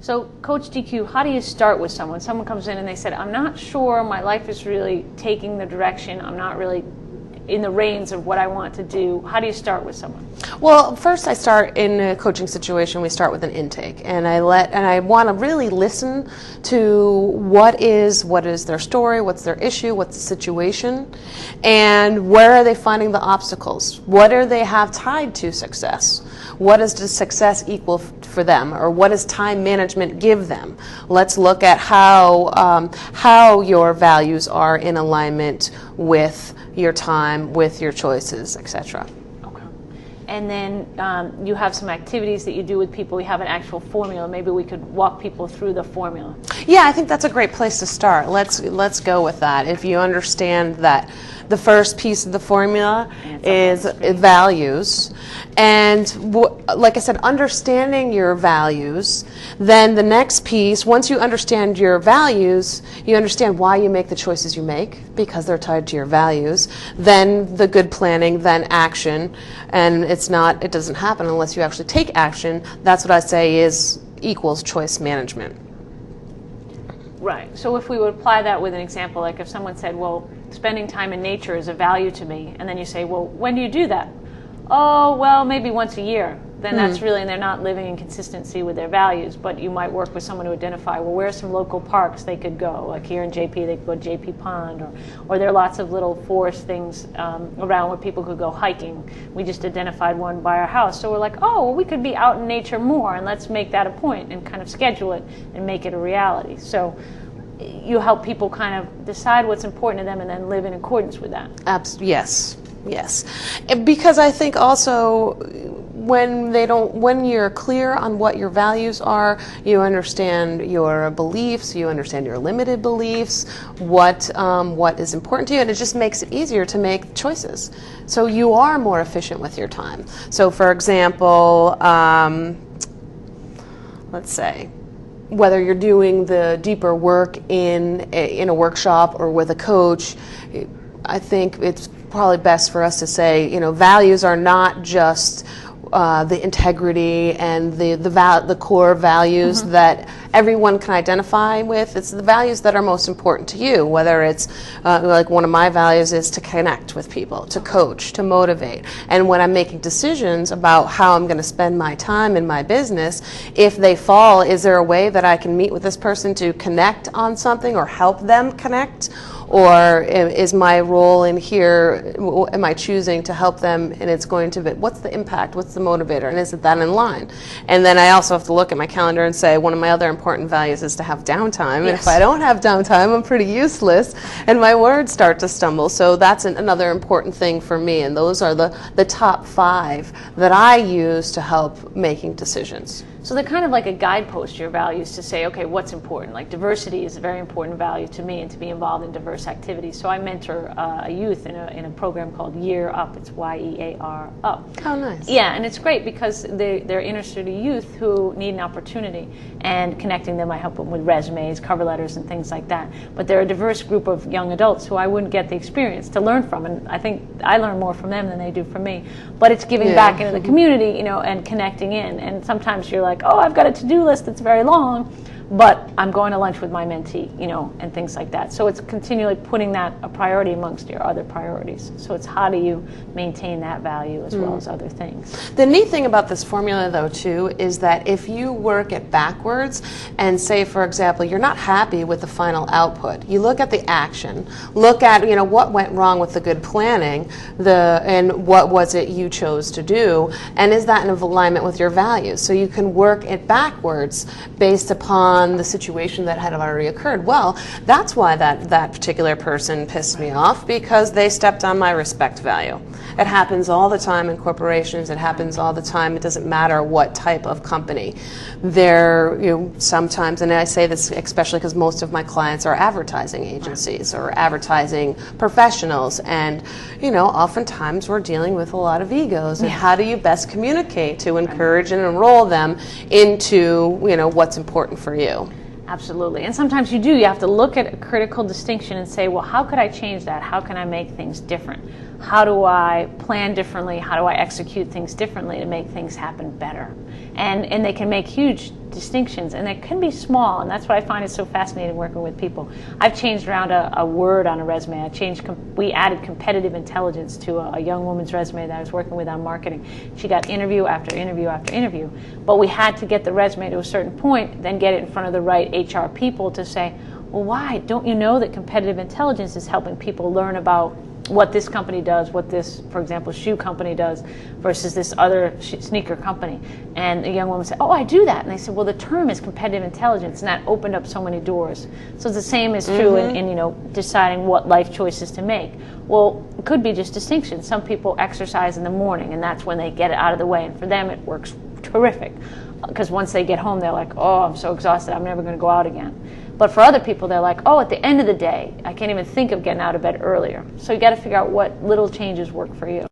So Coach DQ, how do you start with someone? Someone comes in and they said, I'm not sure my life is really taking the direction, I'm not really in the reins of what I want to do. How do you start with someone? Well, first I start in a coaching situation, we start with an intake, and I want to really listen to what is their story, what's their issue, what's the situation, and where are they finding the obstacles? What do they have tied to success? What does the success equal for them, or what does time management give them? Let's look at how your values are in alignment with your time, with your choices, etc. Okay. And then you have some activities that you do with people. We have an actual formula. Maybe we could walk people through the formula. Yeah, I think that's a great place to start. Let's go with that. If you understand that the first piece of the formula is values, and like I said, understanding your values, then the next piece, once you understand your values, you understand why you make the choices you make, because they're tied to your values, then the good planning, then action, and it doesn't happen unless you actually take action. That's what I say equals choice management. Right. So if we would apply that with an example, like if someone said, well, spending time in nature is a value to me, and then you say, well, when do you do that? Oh, well, maybe once a year. Then that's really, and they're not living in consistency with their values, but you might work with someone to identify, well, where are some local parks they could go? Like here in JP, they could go to JP Pond, or there are lots of little forest things around where people could go hiking. We just identified one by our house. So we're like, oh, well, we could be out in nature more, and let's make that a point and kind of schedule it and make it a reality. So you help people kind of decide what's important to them and then live in accordance with that. Yes. Because I think also when you're clear on what your values are, you understand your beliefs, you understand your limited beliefs, what is important to you, and it just makes it easier to make choices. So you are more efficient with your time. So for example, let's say, whether you're doing the deeper work in a workshop or with a coach, I think it's probably best for us to say, values are not just the integrity and the core values that everyone can identify with. It's the values that are most important to you, whether it's like one of my values is to connect with people, to coach, to motivate. And when I'm making decisions about how I'm going to spend my time in my business, if they fall, is there a way that I can meet with this person to connect on something or help them connect? Or is my role in here, am I choosing to help them, and it's going to be, what's the impact, what's the motivator, and is it that in line? And then I also have to look at my calendar and say, one of my other important values is to have downtime, and if I don't have downtime, I'm pretty useless, and my words start to stumble. So that's another important thing for me, and those are the top 5 that I use to help making decisions. So they're kind of like a guidepost, your values, to say, okay, what's important? Like diversity is a very important value to me, and to be involved in diverse activities. So I mentor a youth in a program called Year Up. It's YEAR Up. Oh, nice. Yeah, and it's great because they're inner city youth who need an opportunity, and connecting them, I help them with resumes, cover letters, and things like that. But they're a diverse group of young adults who I wouldn't get the experience to learn from, and I think I learn more from them than they do from me. But it's giving back into the community, and connecting in. And sometimes you're like, oh, I've got a to-do list that's very long, but I'm going to lunch with my mentee, and things like that. So it's continually putting that a priority amongst your other priorities. So it's how do you maintain that value as well as other things. The neat thing about this formula, though, too, is that if you work it backwards and say, for example, you're not happy with the final output, you look at the action, look at, what went wrong with the good planning, and what was it you chose to do, and is that in alignment with your values? So you can work it backwards based upon the situation that had already occurred. Well, that's why that particular person pissed me off, because they stepped on my respect value. It happens all the time in corporations. It happens all the time. It doesn't matter what type of company. Sometimes, and I say this especially because most of my clients are advertising agencies or advertising professionals, and oftentimes we're dealing with a lot of egos. And how do you best communicate to encourage and enroll them into what's important for you? Absolutely. And sometimes you have to look at a critical distinction and say, well, how could I change that? How can I make things different? how do I plan differently? How do I execute things differently to make things happen better? And they can make huge distinctions, and they can be small, and that's what I find is so fascinating working with people. I've changed around a word on a resume. We added competitive intelligence to a young woman's resume that I was working with on marketing. She got interview after interview after interview, but we had to get the resume to a certain point, then get it in front of the right HR people to say, well, why? Don't you know that competitive intelligence is helping people learn about what this company does, what this, for example, shoe company does versus this other sneaker company? And the young woman said, oh, I do that. And they said, well, the term is competitive intelligence, and that opened up so many doors. So the same is true in deciding what life choices to make. Well, it could be just distinctions. Some people exercise in the morning, and that's when they get it out of the way, and for them it works terrific. Because once they get home, they're like, oh, I'm so exhausted, I'm never going to go out again. But for other people, they're like, oh, at the end of the day, I can't even think of getting out of bed earlier. So you got to figure out what little changes work for you.